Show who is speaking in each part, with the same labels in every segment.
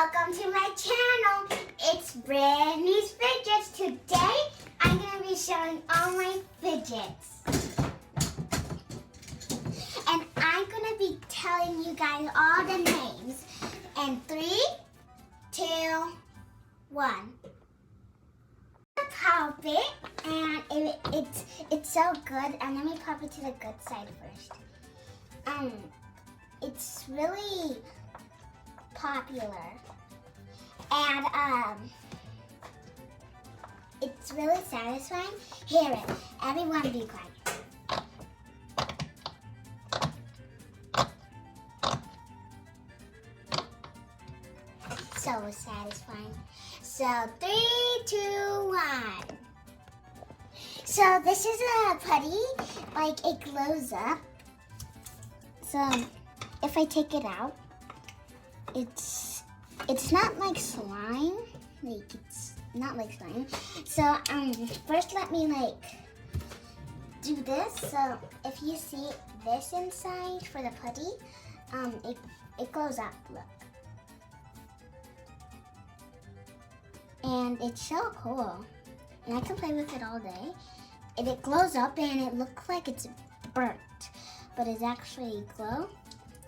Speaker 1: welcome to my channel. It's Brittany's Fidgets. Today, I'm going to be showing all my fidgets. And I'm going to be telling you guys all the names. And 3, 2, 1. Pop it, and it's so good. And let me pop it to the good side first. It's really popular, and it's really satisfying. Hear it, everyone be quiet. So satisfying. So 3, 2, 1. So this is a putty, like it glows up. So if I take it out, it's not like slime. Like it's not like slime. So first let me like do this. So if you see this inside for the putty, it glows up. Look. And it's so cool. And I can play with it all day. And it glows up and it looks like it's burnt, but it's actually glow.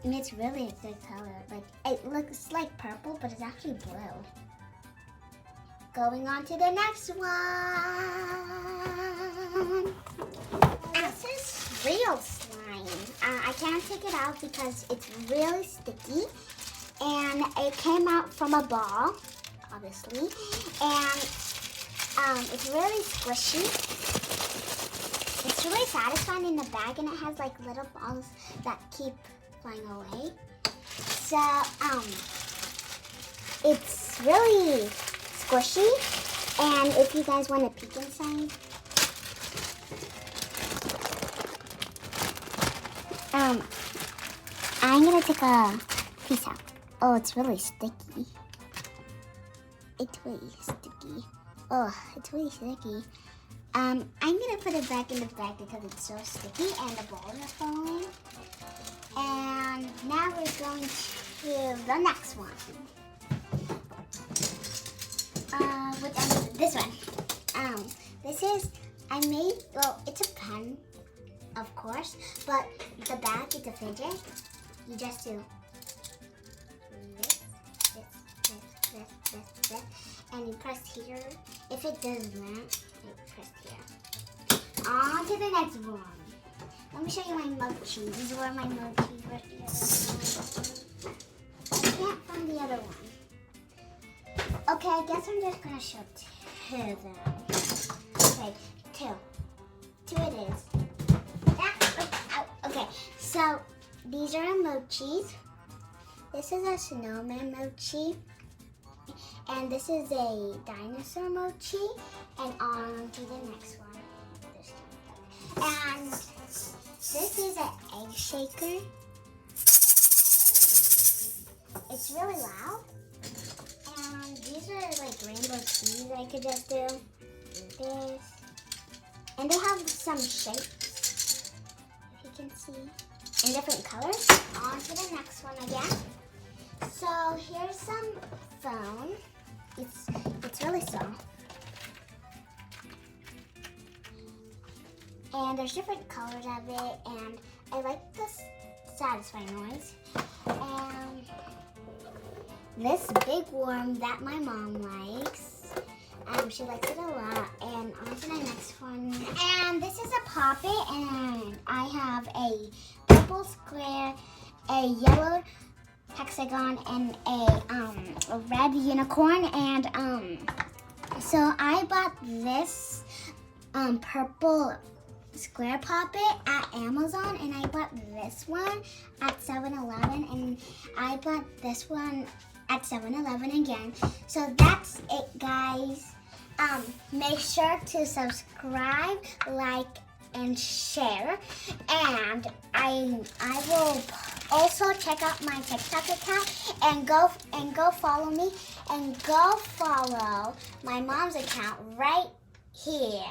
Speaker 1: And it's really a good color. Like it looks like purple, but it's actually blue. Going on to the next one. This is real slime. I can't take it out because it's really sticky. And it came out from a ball, obviously. And it's really squishy. It's really satisfying in the bag, and it has like little balls that keep flying away. So it's really squishy, and if you guys want to peek inside, I'm gonna take a piece out. Oh, it's really sticky. It's really sticky. Oh, it's really sticky. I'm gonna put it back in the bag because it's so sticky and the balls are falling. And now we're going to the next one. This one. This is, well, it's a pen, of course, but the back is a fidget. You just do this, and you press here. If it does that, you press here. On to the next one. Let me show you my mochi. These were my mochi right here. I can't find the other one. Okay, I guess I'm just gonna show 2 then. Okay, 2. 2 it is. Okay, so these are mochis. This is a snowman mochi. And this is a dinosaur mochi. And on to the next one. And this is an egg shaker. It's really loud. And these are like rainbow keys I could just do. This. And they have some shapes, if you can see, in different colors. On to the next one again. So here's some foam. It's really soft. And there's different colors of it, and I like this satisfying noise. And this big worm that my mom likes, she likes it a lot. And on to the next one. And this is a poppet, and I have a purple square, a yellow hexagon, and a red unicorn. And so I bought this purple square poppet at Amazon, and I bought this one at 7-Eleven, and I bought this one at 7-Eleven again. So that's it, guys. Make sure to subscribe, like, and share, and I will also check out my TikTok account and go follow me, and go follow my mom's account right here.